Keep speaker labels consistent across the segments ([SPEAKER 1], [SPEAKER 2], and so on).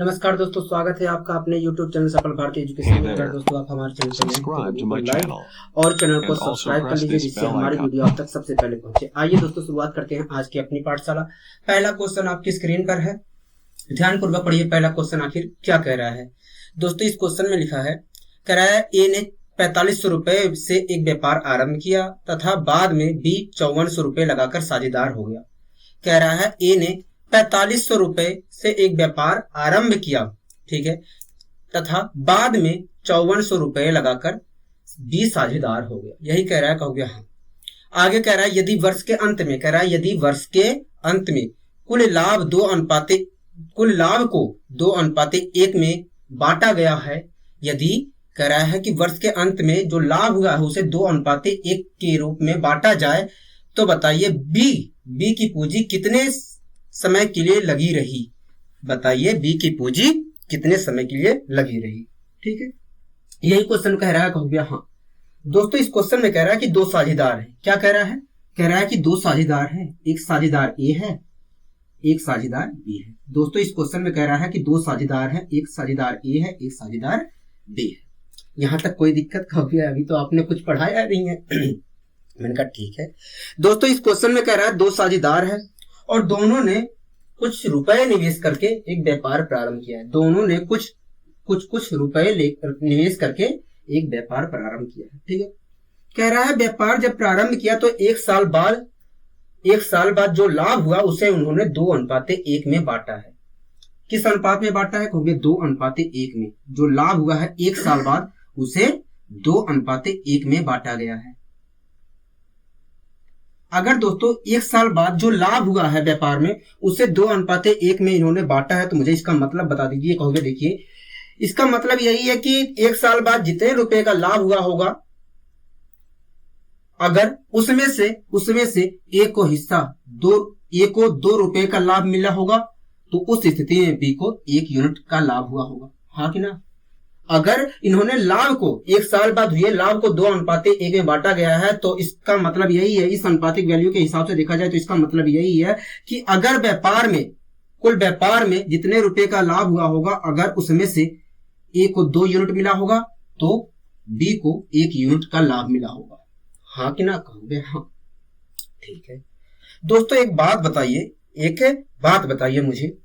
[SPEAKER 1] नमस्कार दोस्तों, स्वागत है आपका अपने YouTube चैनल सफल भारतीय एजुकेशन में। अगर दोस्तों आप हमारे चैनल पर लाइक और चैनल को सब्सक्राइब कर लीजिए, जिससे हमारी वीडियो आप तक सबसे पहले पहुंचे। आइए दोस्तों, शुरुआत करते हैं आज की अपनी पाठशाला। पहला क्वेश्चन आपकी स्क्रीन पर है, ध्यानपूर्वक पढ़िए। पहला क्वेश्चन आखिर क्या कह रहा है दोस्तों? इस क्वेश्चन में लिखा है, कह रहा है ए ने 4500 रुपए से एक व्यापार आरंभ किया तथा बाद में बी 5400 रुपए लगाकर साझेदार हो गया। कह रहा है ए ने 4500 रुपए से एक व्यापार आरंभ किया, ठीक है, तथा बाद में 5400 रुपए लगाकर बी साझेदार हो गया। यही कह रहा है, कहोगे हाँ। आगे कह रहा है यदि वर्ष के अंत में, कह रहा है यदि वर्ष के अंत में कुल लाभ को 2:1 में बांटा गया है। यदि कह रहा है कि वर्ष के अंत में जो लाभ हुआ है उसे 2:1 के रूप में बांटा जाए, तो बताइए बी की पूंजी कितने समय के लिए लगी रही। बताइए बी की पूंजी कितने समय के लिए लगी रही। ठीक है, यही क्वेश्चन कह रहा है, कहोगे हाँ। दोस्तों इस क्वेश्चन में कह रहा है कि दो साझेदार हैं। क्या कह रहा है? कह रहा है कि दो साझेदार हैं, एक साझेदार ए है, एक साझेदार बी है। दोस्तों इस क्वेश्चन में कह रहा है कि दो साझेदार हैं, एक साझेदार ए है, एक साझेदार बी है। यहां तक कोई दिक्कत? कहोगे अभी तो आपने कुछ पढ़ाया नहीं है। मैंने कहा ठीक है। दोस्तों इस क्वेश्चन में कह रहा है दो साझेदार है और दोनों ने कुछ रुपए निवेश करके एक व्यापार प्रारंभ किया है। दोनों ने कुछ रुपए निवेश करके एक व्यापार प्रारंभ किया है। ठीक है, कह रहा है व्यापार जब प्रारंभ किया तो एक साल बाद जो लाभ हुआ उसे उन्होंने 2:1 में बांटा है। किस अनुपात में बांटा है? कहोगे 2:1 में। जो लाभ हुआ है एक साल बाद उसे 2:1 में बांटा गया है। अगर दोस्तों एक साल बाद जो लाभ हुआ है व्यापार में उसे 2:1 में इन्होंने बांटा है, तो मुझे इसका मतलब बता दीजिए। कहोगे देखिए इसका मतलब यही है कि एक साल बाद जितने रुपए का लाभ हुआ होगा, अगर उसमें से ए को हिस्सा ए को 2 रुपए का लाभ मिला होगा, तो उस स्थिति में बी को 1 यूनिट का लाभ हुआ होगा। हाँ कि ना? अगर इन्होंने लाभ को एक साल बाद हुए लाभ को 2:1 में बांटा गया है, तो इसका मतलब यही है, इस अनुपातिक वैल्यू के हिसाब से देखा जाए तो इसका मतलब यही है कि अगर कुल व्यापार में जितने रुपए का लाभ हुआ होगा, अगर उसमें से ए को 2 यूनिट मिला होगा तो बी को 1 यूनिट का लाभ मिला होगा। हाँ कि ना? कहोगे हाँ। ठीक है दोस्तों, एक बात बताइए मुझे,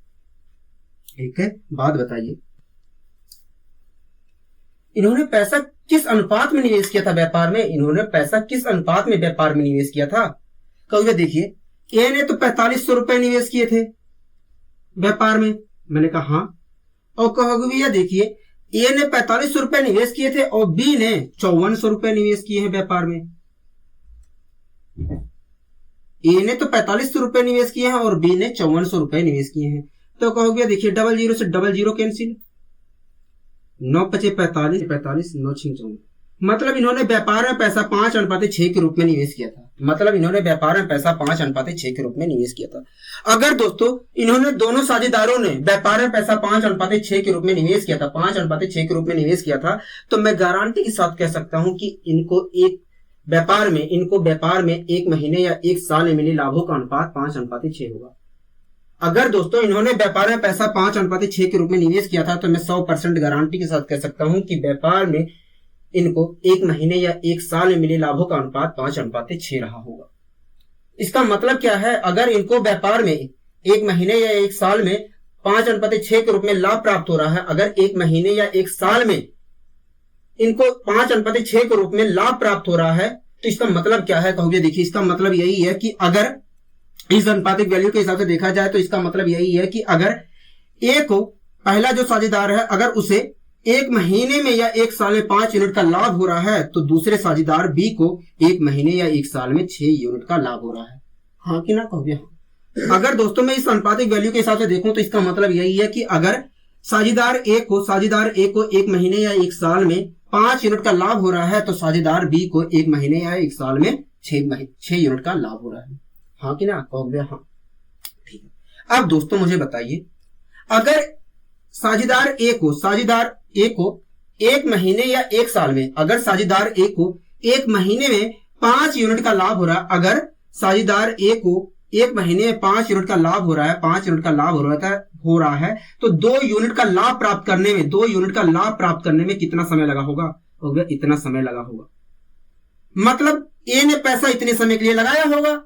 [SPEAKER 1] इन्होंने पैसा किस अनुपात में निवेश किया था व्यापार में? इन्होंने पैसा किस अनुपात में व्यापार में निवेश किया था? कहोगे देखिए ए ने तो 4500 रुपए निवेश किए थे व्यापार में। मैंने कहा हाँ। और कहोगे भैया देखिए ए ने 4500 रुपए निवेश किए थे और बी ने 5400 रुपए निवेश किए हैं व्यापार में। ए ने तो 4500 रुपए निवेश किए हैं और बी ने 5400 रुपए निवेश किए हैं। तो कहोगे देखिए 00 से 00 कैंसिल, 9×5 45, 45 9 6 14। मतलब इन्होंने व्यापार में पैसा 5:6 के रूप में निवेश किया था। अगर दोस्तों इन्होंने दोनों साझेदारों ने व्यापार में पैसा 5:6 के रूप में निवेश किया था, 5:6 के रूप में निवेश किया था, तो मैं गारंटी के साथ कह सकता हूं कि इनको व्यापार में 1 महीने या 1 साल में मिले लाभों का अनुपात 5:6 होगा। अगर दोस्तों इन्होंने व्यापार में पैसा 5:6 के रूप में निवेश किया था, तो मैं 100% गारंटी के साथ कह सकता हूं कि व्यापार में इनको 1 महीने या 1 साल में मिले लाभों का अनुपात 5:6 रहा होगा। इसका मतलब क्या है? अगर इनको व्यापार में 1 महीने या 1 साल में 5:6 के रूप में लाभ प्राप्त हो रहा है, अगर 1 महीने या 1 साल में इनको 5:6 के रूप में लाभ प्राप्त हो रहा है, तो इसका मतलब क्या है? कहोगे देखिए इसका मतलब यही है कि अगर इस अनुपातिक वैल्यू के हिसाब से देखा जाए तो इसका मतलब यही है कि अगर ए को, पहला जो साझेदार है, अगर उसे 1 महीने में या 1 साल में 5 यूनिट का लाभ हो रहा है, तो दूसरे साझेदार बी को 1 महीने या 1 साल में 6 यूनिट का लाभ हो रहा है। हाँ कि ना? कहोगे हाँ। अगर दोस्तों मैं इस अनुपातिक वैल्यू के हिसाब से देखूं तो इसका मतलब यही है कि अगर साझेदार ए को 1 महीने या 1 साल में 5 यूनिट का लाभ हो रहा है, तो साझेदार बी को 1 महीने या 1 साल में 6 यूनिट का लाभ हो रहा है। हाँ कि ना? कहोगे हाँ। ठीक है, अब दोस्तों मुझे बताइए, अगर साझेदार ए को 1 महीने या 1 साल में, अगर साझेदार ए को 1 महीने में 5 यूनिट का लाभ हो रहा है, अगर साझेदार ए को एक महीने में 5 यूनिट का लाभ हो रहा है, 5 यूनिट का लाभ हो रहा है, तो 2 यूनिट का लाभ प्राप्त करने में, 2 यूनिट का लाभ प्राप्त करने में कितना समय लगा होगा? हो गया इतना समय लगा होगा। मतलब ए ने पैसा इतने समय के लिए लगाया होगा,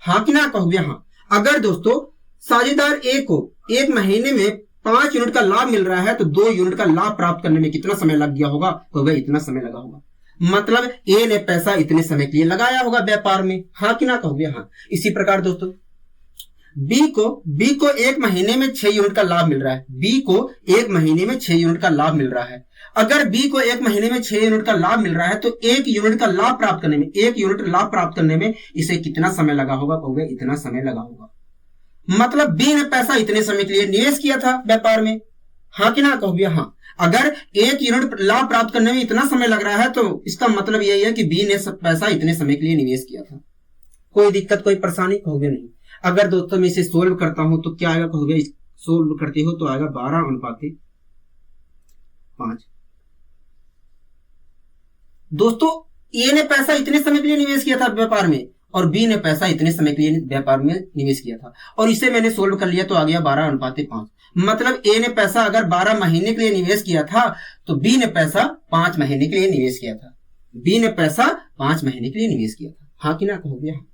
[SPEAKER 1] हाँ कि ना? कहोगे हाँ। अगर दोस्तों साझेदार ए को एक महीने में 5 यूनिट का लाभ मिल रहा है, तो 2 यूनिट का लाभ प्राप्त करने में कितना समय लग गया होगा? तो वह इतना समय लगा होगा। मतलब ए ने पैसा इतने समय के लिए लगाया होगा व्यापार में, हाँ कि ना? कहोगे हाँ। इसी प्रकार दोस्तों बी को एक महीने में 6 यूनिट का लाभ मिल रहा है, बी को एक महीने में 6 यूनिट का लाभ मिल रहा है। अगर बी को एक महीने में 6 यूनिट का लाभ मिल रहा है, तो 1 यूनिट का लाभ प्राप्त करने में, 1 यूनिट लाभ प्राप्त करने में इसे कितना समय लगा होगा? कहोगे इतना समय लगा होगा। मतलब बी ने पैसा इतने समय के लिए निवेश किया था व्यापार में, हाँ कि ना? कहोगे हाँ। अगर 1 यूनिट लाभ प्राप्त करने में इतना समय लग रहा है, तो इसका मतलब यही है कि बी ने पैसा इतने समय के लिए निवेश किया था। कोई दिक्कत, कोई परेशानी? कहोगे नहीं। अगर दोस्तों मैं इसे सोल्व करता हूं तो क्या आएगा? कहोगे सोल्व करते हो तो आएगा 12:5। दोस्तों ए ने पैसा इतने समय के लिए निवेश किया था व्यापार में, और बी ने पैसा इतने समय के लिए व्यापार में निवेश किया था, और इसे मैंने सोल्व कर लिया तो आ गया 12:5। मतलब ए ने पैसा अगर 12 महीने के लिए निवेश किया था, तो बी ने पैसा 5 महीने के लिए निवेश किया था, बी ने पैसा 5 महीने के लिए निवेश किया था, हाँ कि ना? कहोगे हाँ।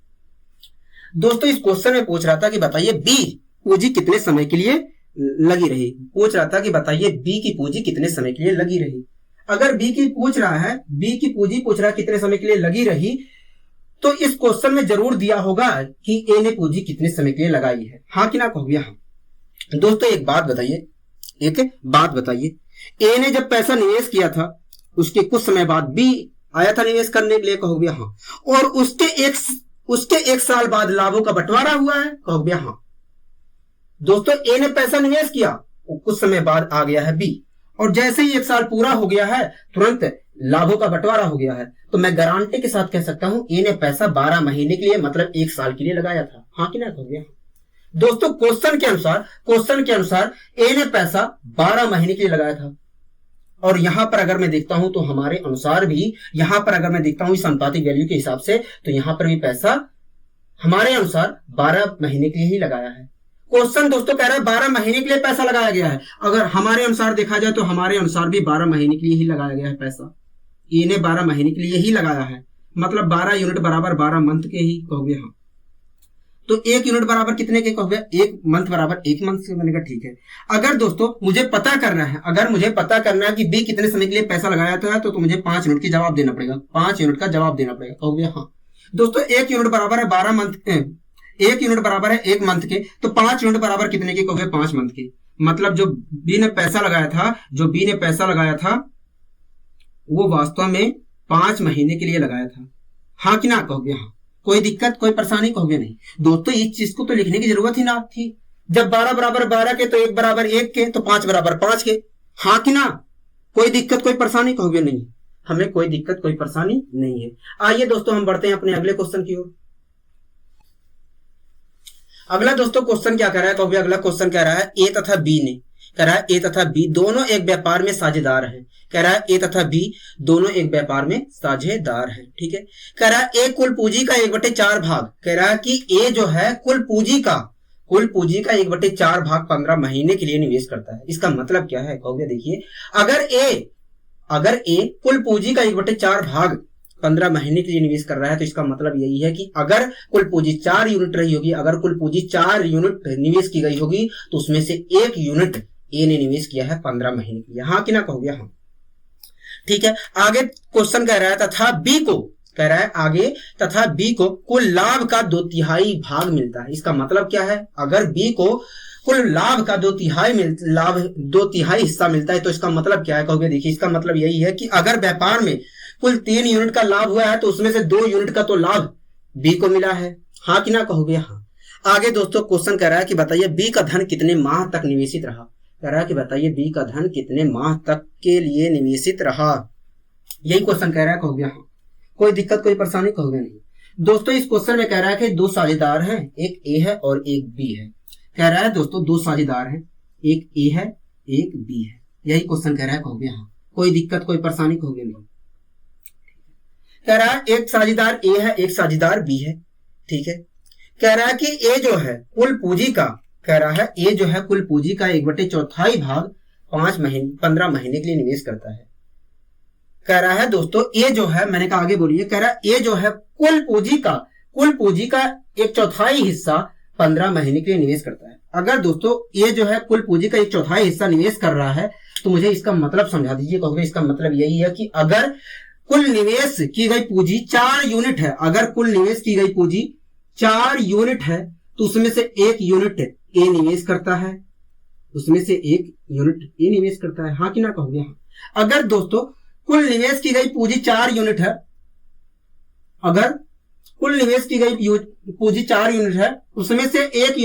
[SPEAKER 1] दोस्तों इस क्वेश्चन में पूछ रहा था कि बताइए बी पूंजी कितने समय के लिए लगी रही, पूछ रहा था कि बताइए बी की पूंजी कितने समय के लिए लगी रही। अगर बी की पूछ रहा है, बी की पूंजी पूछ रहा है कितने समय के लिए लगी रही, तो इस क्वेश्चन में जरूर दिया होगा कि ए ने पूंजी कितने समय के लिए लगाई है, हाँ कि ना? कहोगे हाँ। दोस्तों एक बात बताइए, ए ने जब पैसा निवेश किया था, उसके कुछ समय बाद बी आया था निवेश करने के लिए, कहोगे हाँ। और उसके एक साल बाद लाभों का बंटवारा हुआ है, कहोगे हाँ। दोस्तों ए ने पैसा निवेश किया, कुछ समय बाद आ गया है बी, और जैसे ही 1 साल पूरा हो गया है, तुरंत लाभों का बंटवारा हो गया है, तो मैं गारंटी के साथ कह सकता हूं ए ने पैसा 12 महीने के लिए, मतलब 1 साल के लिए लगाया था, हाँ कि ना? कहोगे हाँ। दोस्तों क्वेश्चन के अनुसार ए ने पैसा 12 महीने के लिए लगाया था, और यहां पर अगर मैं देखता हूं तो हमारे अनुसार भी, यहां पर अगर मैं देखता हूं इस अनुपातिक वैल्यू के हिसाब से, तो यहां पर भी पैसा हमारे अनुसार 12 महीने के लिए ही लगाया है। क्वेश्चन दोस्तों कह रहा है 12 महीने के लिए पैसा लगाया गया है, अगर हमारे अनुसार देखा जाए तो हमारे अनुसार भी 12 महीने के लिए ही लगाया गया है पैसा। ए ने 12 महीने के लिए ही लगाया है, मतलब 12 यूनिट बराबर 12 मंथ के ही, कहोगे हाँ। तो 1 यूनिट बराबर कितने के? कहोगे 1 मंथ बराबर 1 मंथ से बनेगा, ठीक है। अगर दोस्तों मुझे पता करना है, कि बी कितने समय के लिए पैसा लगाया था, तो मुझे 5 यूनिट की जवाब देना पड़ेगा, 5 यूनिट का जवाब देना पड़ेगा, कहोगे हाँ। दोस्तों 1 यूनिट बराबर है 12 मंथ, 1 यूनिट बराबर है 1 मंथ के, तो 5 यूनिट बराबर कितने के? कहोगे 5 मंथ के। मतलब जो बी ने पैसा लगाया था, वो वास्तव में 5 महीने के लिए लगाया था, हाँ कि ना? कहोगे हाँ। कोई दिक्कत, कोई परेशानी? कहोगे नहीं। दोस्तों इस चीज को तो लिखने की जरूरत ही ना थी, जब 12 बराबर 12 के, तो 1 बराबर 1 के, तो 5 बराबर 5 के, हाँ कि ना? कोई दिक्कत, कोई परेशानी? कहोगे नहीं, हमें कोई दिक्कत, कोई परेशानी नहीं है। आइए दोस्तों हम बढ़ते हैं अपने अगले क्वेश्चन की ओर। अगला दोस्तों क्वेश्चन क्या कह रहा है? कहोगे अगला क्वेश्चन कह रहा है ए तथा बी दोनों एक व्यापार में साझेदार हैं। कह रहा है ए तथा बी दोनों एक व्यापार में साझेदार हैं, ठीक है। कह रहा है ए कुल पूंजी का 1/4 भाग, कह रहा है कि ए जो है कुल पूंजी का 1/4 भाग 15 महीने के लिए निवेश करता है। इसका मतलब क्या है? कहोगे देखिए, अगर ए कुल पूंजी का 1/4 भाग 15 महीने के लिए निवेश कर रहा है, तो इसका मतलब यही है कि अगर कुल पूंजी 4 यूनिट रही होगी, अगर कुल पूंजी 4 यूनिट निवेश की गई होगी, तो उसमें से 1 यूनिट ए ने निवेश किया है 15 महीने के लिए, हाँ कि ना? कहोगे हाँ, ठीक है। आगे क्वेश्चन कह रहा है तथा बी को कुल लाभ का 2/3 भाग मिलता है। इसका मतलब क्या है? अगर बी को कुल लाभ का 2/3 हिस्सा मिलता है, तो इसका मतलब क्या है? कहोगे देखिए, इसका मतलब यही है कि अगर व्यापार में कुल 3 यूनिट का लाभ हुआ है, तो उसमें से 2 यूनिट का तो लाभ बी को मिला है, हाँ कि ना? कहोगे हाँ। आगे दोस्तों क्वेश्चन कह रहा है कि बताइए बी का धन कितने माह तक निवेशित रहा। कह रहा है कि बताइए बी का धन कितने माह तक के लिए निवेशित रहा, यही क्वेश्चन कह रहा है, कहोगे हाँ। कोई दिक्कत, कोई परेशानी? कहोगे नहीं। दोस्तों इस क्वेश्चन में कह रहा है कि 2 साझेदार हैं, एक ए है और एक बी है। कह रहा है दोस्तों 2 साझेदार हैं, एक ए है एक बी है, यही क्वेश्चन कह रहा है, कहोगे हाँ। कोई दिक्कत, कोई परेशानी? कहोगे नहीं। कह रहा है एक साझेदार ए है एक साझेदार बी है, ठीक है। कह रहा है कि ए जो है कुल पूंजी का, कह रहा है ए जो है कुल पूंजी का 1/4 भाग 15 महीने के लिए निवेश करता है। कह रहा है दोस्तों ए जो है, मैंने कहा आगे बोलिए, कह रहा है ए जो है कुल पूंजी का 1/4 हिस्सा 15 महीने के लिए निवेश करता है। अगर दोस्तों ए जो है कुल पूंजी का 1/4 हिस्सा निवेश कर रहा है तो मुझे इसका मतलब समझा दीजिए। कहोगे इसका मतलब यही है कि अगर कुल निवेश की गई पूंजी 4 यूनिट है, अगर कुल निवेश की गई पूंजी 4 यूनिट है तो उसमें से 1 यूनिट ए निवेश करता है, उसमें से 1 यूनिट ए निवेश करता है। हाँ कि ना कहोगे? हाँ। अगर दोस्तों कुल निवेश की गई पूंजी 4 यूनिट है, अगर कुल निवेश की गई पूंजी 4 यूनिट है, उसमें से 1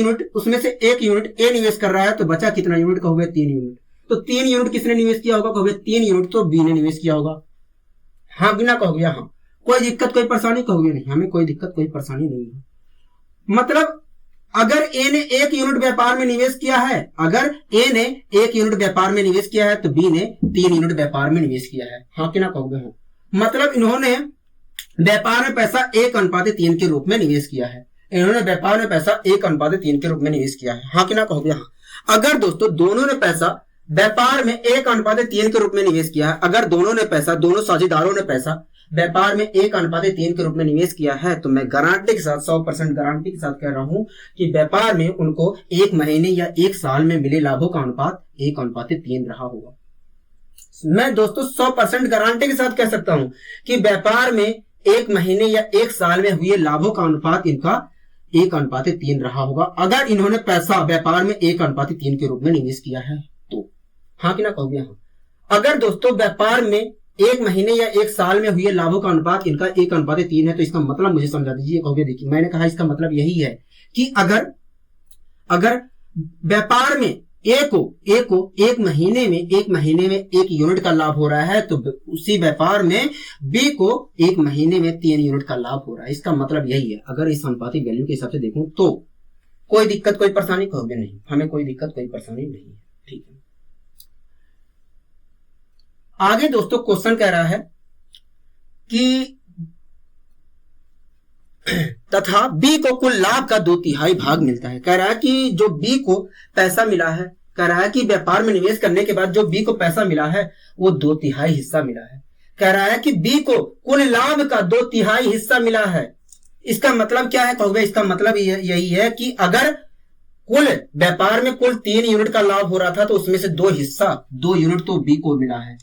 [SPEAKER 1] यूनिट ए निवेश कर रहा है, तो बचा कितना यूनिट? कहोगे 3 यूनिट। तो 3 यूनिट किसने निवेश किया होगा? कहोगे 3 यूनिट तो बी ने निवेश किया होगा। हाँ बिना कहोगे? हाँ। कोई दिक्कत कोई परेशानी? कहोगे नहीं, हमें कोई दिक्कत कोई परेशानी नहीं है। मतलब अगर ए ने 1 यूनिट व्यापार में निवेश किया है, अगर ए ने 1 यूनिट व्यापार में निवेश किया है तो बी ने 3 यूनिट व्यापार में निवेश किया है। हाँ कि ना कहोगे? हाँ। मतलब इन्होंने व्यापार में पैसा 1:3 के रूप में निवेश किया है। इन्होंने व्यापार में पैसा 1:3 के रूप में निवेश किया है। हाँ कि ना कहोगे? हाँ। अगर दोस्तों दोनों ने पैसा व्यापार में 1:3 के रूप में निवेश किया है, अगर दोनों साझेदारों ने पैसा व्यापार में 1:3 के रूप में निवेश किया है, तो मैं गारंटी के साथ 100% गारंटी के साथ कह रहा हूं कि व्यापार में उनको 1 महीने या 1 साल में मिले लाभों का अनुपात 1:3 रहा होगा। मैं दोस्तों 100% गारंटी के साथ कह सकता हूं कि व्यापार में 1 महीने या 1 साल में हुए लाभों का अनुपात इनका 1:3 रहा होगा, अगर इन्होंने पैसा व्यापार में 1:3 के रूप में निवेश किया है तो। हाँ कि ना कहोगे? हाँ। अगर दोस्तों व्यापार में 1 महीने या 1 साल में हुए लाभों का अनुपात इनका 1:3 है, तो इसका मतलब मुझे समझा दीजिए। कहोगे देखिए मैंने कहा इसका मतलब यही है कि अगर व्यापार में ए को 1 महीने में 1 यूनिट का लाभ हो रहा है, तो उसी व्यापार में बी को 1 महीने में 3 यूनिट का लाभ हो रहा है। इसका मतलब यही है। अगर इस अनुपातिक वैल्यू के हिसाब से देखूं तो कोई दिक्कत कोई परेशानी? कहोगे नहीं, हमें कोई दिक्कत कोई परेशानी नहीं है। ठीक है। आगे दोस्तों क्वेश्चन कह रहा है कि तथा बी को कुल लाभ का 2/3 भाग मिलता है। कह रहा है कि जो बी को पैसा मिला है, कह रहा है कि व्यापार में निवेश करने के बाद जो बी को पैसा मिला है वो 2/3 हिस्सा मिला है। कह रहा है कि बी को कुल लाभ का 2/3 हिस्सा मिला है। इसका मतलब क्या है? कहोगे इसका मतलब यही है कि अगर कुल व्यापार में कुल 3 यूनिट का लाभ हो रहा था, तो उसमें से 2 यूनिट तो बी को मिला है।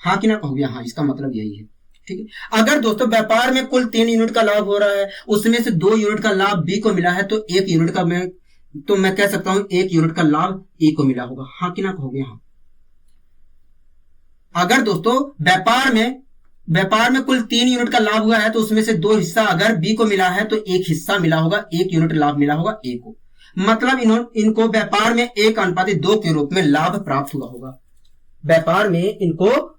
[SPEAKER 1] हाँ कि ना कहोगे? हाँ। इसका मतलब यही है। ठीक है। अगर दोस्तों व्यापार में कुल 3 यूनिट का लाभ हो रहा है, उसमें से 2 यूनिट का लाभ बी को मिला है, तो 1 यूनिट का मैं कह सकता हूं 1 यूनिट का लाभ ए को मिला होगा। हाँ कि ना कहोगे? हाँ। अगर दोस्तों व्यापार में कुल 3 यूनिट का लाभ हुआ है, तो उसमें से 2 हिस्सा अगर बी को मिला है तो 1 हिस्सा मिला होगा, 1 यूनिट लाभ मिला होगा ए को। मतलब इनको व्यापार में 1:2 के रूप में लाभ प्राप्त हुआ होगा। व्यापार में इनको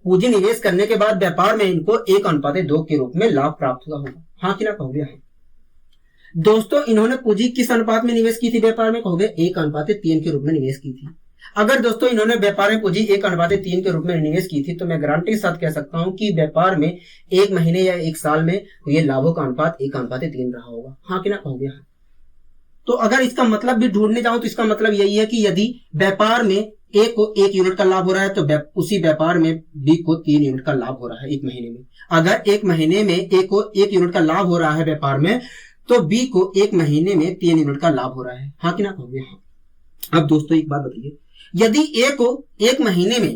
[SPEAKER 1] पूंजी निवेश करने के बाद व्यापार में इनको 1:2 के रूप में लाभ प्राप्त हुआ होगा। हाँ कि ना कहोगे? हाँ। दोस्तों इन्होंने पूंजी किस अनुपात में निवेश की थी व्यापार में? कहोगे 1:3 के रूप में निवेश की थी। अगर दोस्तों इन्होंने व्यापार में पूंजी 1:3 के रूप में निवेश की थी, तो मैं गारंटी के साथ कह सकता हूं कि व्यापार में 1 महीने या 1 साल में हुए लाभों का अनुपात 1:3 रहा होगा। हाँ कि ना कहोगे? हाँ। तो अगर इसका मतलब भी ढूंढने जाऊं तो इसका मतलब यही है कि यदि व्यापार में ए को 1 यूनिट का लाभ हो रहा है, तो उसी व्यापार में बी को 3 यूनिट का लाभ हो रहा है 1 महीने में। अगर 1 महीने में ए को 1 यूनिट का लाभ हो रहा है व्यापार में, तो बी को 1 महीने में 3 यूनिट का लाभ हो रहा है। हाँ कि ना कहोगे? हाँ। अब दोस्तों एक बात बताइए, यदि ए को 1 महीने में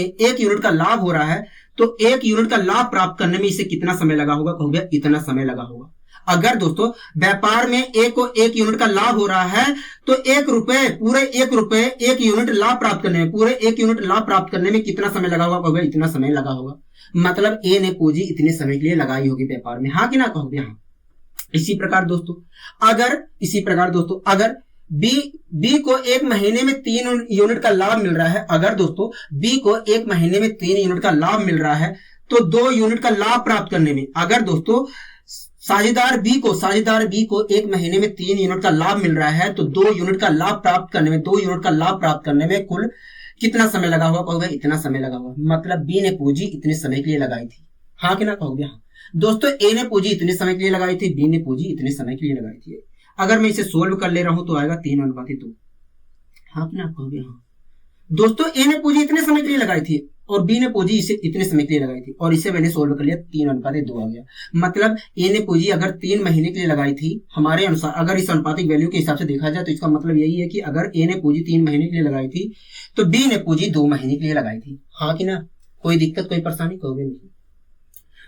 [SPEAKER 1] 1 यूनिट का लाभ हो रहा है, तो 1 यूनिट का लाभ प्राप्त करने में इसे कितना समय लगा होगा? कहोगे इतना समय लगा होगा। अगर दोस्तों व्यापार में ए को 1 यूनिट का लाभ हो रहा है, तो 1 यूनिट लाभ प्राप्त करने में, पूरे 1 यूनिट लाभ प्राप्त करने में कितना समय लगा होगा? कहोगे इतना समय लगा होगा। मतलब ए ने पूंजी इतने समय के लिए लगाई होगी व्यापार में। हाँ कि ना कहोगे? हाँ। इसी प्रकार दोस्तों अगर बी को 1 महीने में 3 यूनिट का लाभ मिल रहा है, अगर दोस्तों बी को 1 महीने में 3 यूनिट का लाभ मिल रहा है, तो 2 यूनिट का लाभ प्राप्त करने में, अगर दोस्तों साझेदार बी को 1 महीने में 3 यूनिट का लाभ मिल रहा है, तो 2 यूनिट का लाभ प्राप्त करने में कुल कितना समय लगा होगा? कहोगे इतना समय लगा होगा। मतलब बी ने पूंजी इतने समय के लिए लगाई थी। हाँ कि ना कहोगे? हाँ। दोस्तों ए ने पूंजी इतने समय के लिए लगाई थी, बी ने पूंजी इतने समय के लिए लगाई थी। अगर मैं इसे सोल्व कर ले रहा हूं तो आएगा 3:2। हाँ अपने आप कहोगे हाँ। दोस्तों ए ने पूंजी इतने समय के लिए लगाई थी और बी ने पूंजी इसे इतने समय के लिए लगाई थी, और इसे मैंने सोल्व कर लिया, 3:2 आ गया। मतलब ए ने पूंजी अगर 3 महीने के लिए लगाई थी, हमारे अनुसार अगर इस अनुपातिक वैल्यू के हिसाब से देखा जाए तो इसका मतलब यही है कि अगर ए ने पूंजी 3 महीने के लिए लगाई थी तो बी ने पूंजी 2 महीने के लिए लगाई थी। हाँ कि ना? कोई दिक्कत कोई परेशानी कहोगे नहीं।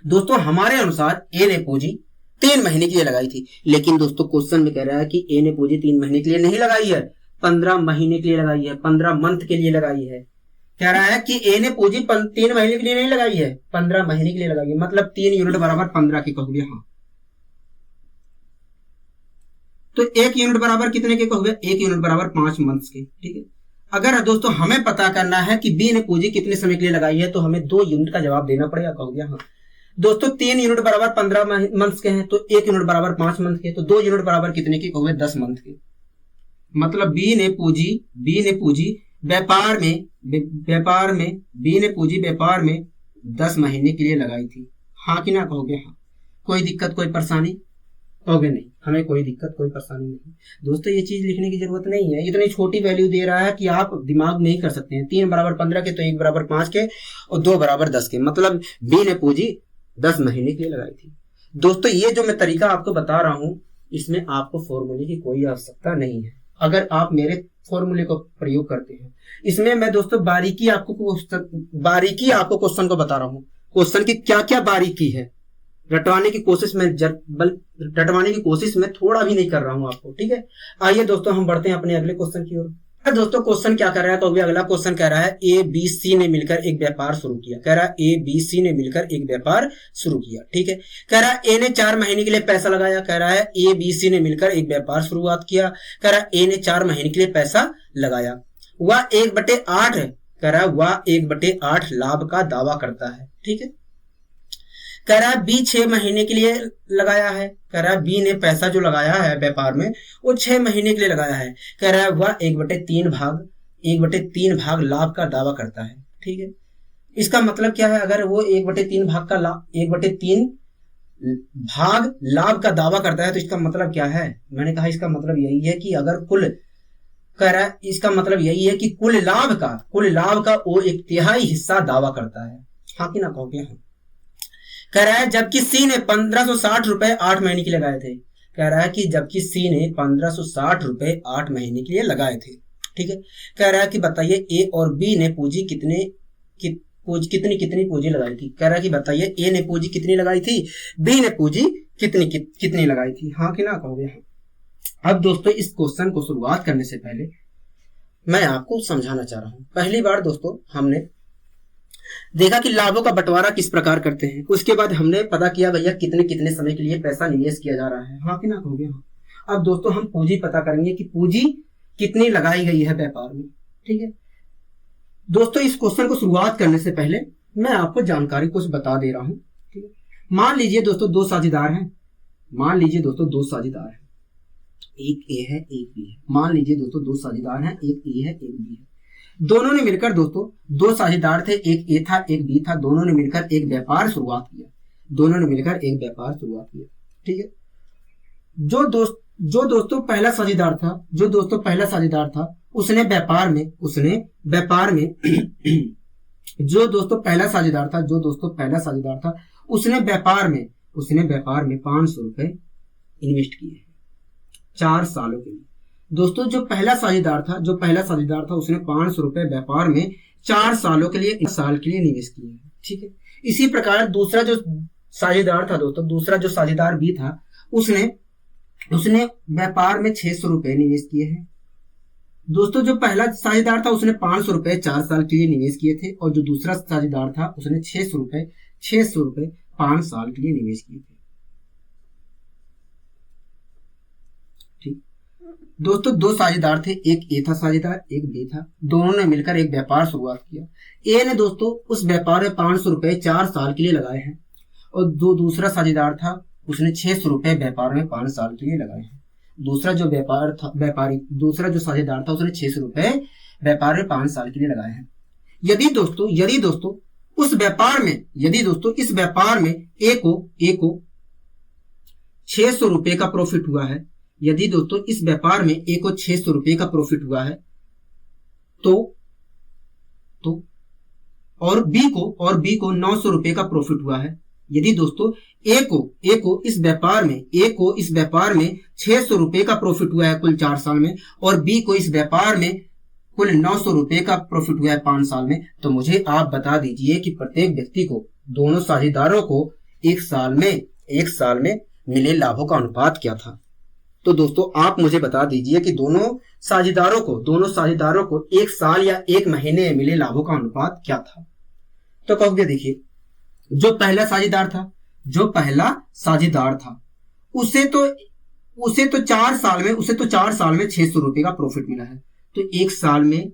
[SPEAKER 1] दोस्तों हमारे अनुसार ए ने पूंजी 3 महीने के लिए लगाई थी, लेकिन दोस्तों क्वेश्चन में कह रहा है कि ए ने पूंजी 3 महीने के लिए नहीं लगाई है, 15 महीने के लिए लगाई है, 15 मंथ के लिए लगाई है। कह रहा है कि ए ने पूंजी 3 महीने के लिए नहीं लगाई है, 15 महीने के लिए लगाई है। मतलब 3 यूनिट बराबर 15 के कहोगे हाँ। तो 1 यूनिट बराबर कितने के कहोगे? 1 यूनिट बराबर 5 मंथ्स के। ठीक है। अगर दोस्तों हमें पता करना है कि बी ने पूंजी कितने समय के लिए लगाई है तो हमें 2 यूनिट का जवाब देना पड़ेगा, कहोगे हाँ। दोस्तों 3 यूनिट बराबर 15 मंथ्स के हैं, तो 1 यूनिट बराबर 5 मंथ के, तो 2 यूनिट बराबर कितने के कहोगे? 10 मंथ के। मतलब बी ने पूंजी व्यापार में 10 महीने के लिए लगाई थी। हाँ कि ना कहोगे हाँ। कोई दिक्कत कोई परेशानी कहोगे नहीं, हमें कोई दिक्कत कोई परेशानी नहीं। दोस्तों ये चीज लिखने की जरूरत नहीं है, इतनी छोटी वैल्यू दे रहा है कि आप दिमाग नहीं कर सकते हैं। 3 बराबर 15 के तो 1 बराबर 5 के और 2 बराबर 10 के। मतलब बी ने पूंजी 10 महीने के लिए लगाई थी। दोस्तों ये जो मैं तरीका आपको बता रहा हूं, इसमें आपको फॉर्मूले की कोई आवश्यकता नहीं है अगर आप मेरे फॉर्मूले को प्रयोग करते हैं। इसमें मैं दोस्तों बारीकी आपको क्वेश्चन को बता रहा हूं, क्वेश्चन की क्या क्या बारीकी है। रटवाने की कोशिश में थोड़ा भी नहीं कर रहा हूं आपको। ठीक है। आइए दोस्तों हम बढ़ते हैं अपने अगले क्वेश्चन की ओर। दोस्तों क्वेश्चन क्या कर रहा है, तो अभी अगला क्वेश्चन कह रहा है ए बी सी ने मिलकर एक व्यापार शुरू किया। कह रहा है ए बी सी ने मिलकर एक व्यापार शुरू किया। ठीक है। कह रहा है ए ने 4 महीने के लिए पैसा लगाया। कह रहा है ए बी सी ने मिलकर एक व्यापार शुरुआत किया। कह रहा है ए ने 4 महीने के लिए पैसा लगाया। वह 1/8 कह रहा है वह 1/8 लाभ का दावा करता है। ठीक है। कह रहा है बी 6 महीने के लिए लगाया है। कह रहा है बी ने पैसा जो लगाया है व्यापार में वो 6 महीने के लिए लगाया है। कह रहा है वह 1/3 भाग लाभ का दावा करता है। ठीक है। इसका मतलब क्या है? अगर वो 1/3 भाग लाभ का दावा करता है तो इसका मतलब क्या है? मैंने कहा इसका मतलब यही है कि अगर कह रहा है इसका मतलब यही है कि कुल लाभ का वो 1/3 हिस्सा दावा करता है। हाँ कि ना कहोगे हाँ। कह रहा है जबकि सी ने 1560 रुपए 8 महीने के लिए लगाए थे। कह रहा है कि जबकि सी ने 1560 रुपए 8 महीने के लिए लगाए थे। ठीक है। कह रहा है कि बताइए ए और बी ने पूंजी कितनी पूंजी लगाई थी। कह रहा है कि बताइए ए ने पूंजी कितनी लगाई थी, बी ने पूंजी कितनी लगाई थी। हाँ कि ना कहोगे हाँ। अब दोस्तों इस क्वेश्चन को शुरुआत करने से पहले मैं आपको समझाना चाह रहा हूं। पहली बार दोस्तों हमने देखा कि लाभों का बंटवारा किस प्रकार करते हैं, उसके बाद हमने पता किया भैया कितने समय के लिए पैसा निवेश किया जा रहा है। हाँ कि ना कहोगे हाँ। अब दोस्तों हम पूंजी पता करेंगे कि पूंजी कितनी लगाई गई है व्यापार में। ठीक है। दोस्तों इस क्वेश्चन को शुरुआत करने से पहले मैं आपको जानकारी कुछ बता दे रहा हूं। ठीक है। मान लीजिए दोस्तों 2 साझेदार हैं। एक ए है एक बी है। मान लीजिए दोस्तों 2 साझेदार हैं, एक ए है एक बी है। दोनों ने मिलकर दोस्तों 2 साझेदार थे, एक ए था एक बी था। दोनों ने मिलकर एक व्यापार शुरुआत किया। ठीक है। जो दोस्तों पहला साझेदार था उसने व्यापार में उसने व्यापार में 500 रुपए इन्वेस्ट किए 4 सालों के लिए। दोस्तों जो पहला साझेदार था उसने 500 रुपए व्यापार में 4 सालों के लिए निवेश किए। ठीक है। इसी प्रकार दूसरा जो साझेदार बी था उसने व्यापार में 600 रुपए निवेश किए हैं। दोस्तों जो पहला साझेदार था उसने 500 रुपए 4 साल के लिए निवेश किए थे, और जो दूसरा साझेदार था उसने 600 रुपए 5 साल के लिए निवेश किए थे। ठीक। दोस्तों 2 साझेदार थे, एक ए था साझेदार एक बी था। दोनों ने मिलकर एक व्यापार शुरुआत किया। ए ने दोस्तों उस व्यापार में 500 रुपए 4 साल के लिए लगाए हैं, और जो दूसरा साझेदार था उसने 600 रुपए व्यापार में 5 साल के लिए लगाए हैं। दूसरा जो साझेदार था उसने 600 रुपए व्यापार में 5 साल के लिए लगाए हैं। यदि दोस्तों उस व्यापार में यदि दोस्तों इस व्यापार में ए को 600 रुपए का प्रॉफिट हुआ है, यदि दोस्तों इस व्यापार में ए को 600 रुपए का प्रॉफिट हुआ है तो और बी को 900 रुपए का प्रॉफिट हुआ है, यदि दोस्तों ए को इस व्यापार में 600 रुपए का प्रॉफिट हुआ है कुल 4 साल में, और बी को इस व्यापार में कुल 900 रुपए का प्रॉफिट हुआ है 5 साल में, तो मुझे आप बता दीजिए कि प्रत्येक व्यक्ति को, दोनों साझेदारों को एक साल में मिले लाभों का अनुपात क्या था। तो दोस्तों आप मुझे बता दीजिए कि दोनों साझेदारों को एक साल या एक महीने में मिले लाभों का अनुपात क्या था। तो कहोगे देखिए, जो पहला साझेदार था उसे तो 4 साल में 600 रुपए का प्रॉफिट मिला है, तो एक साल में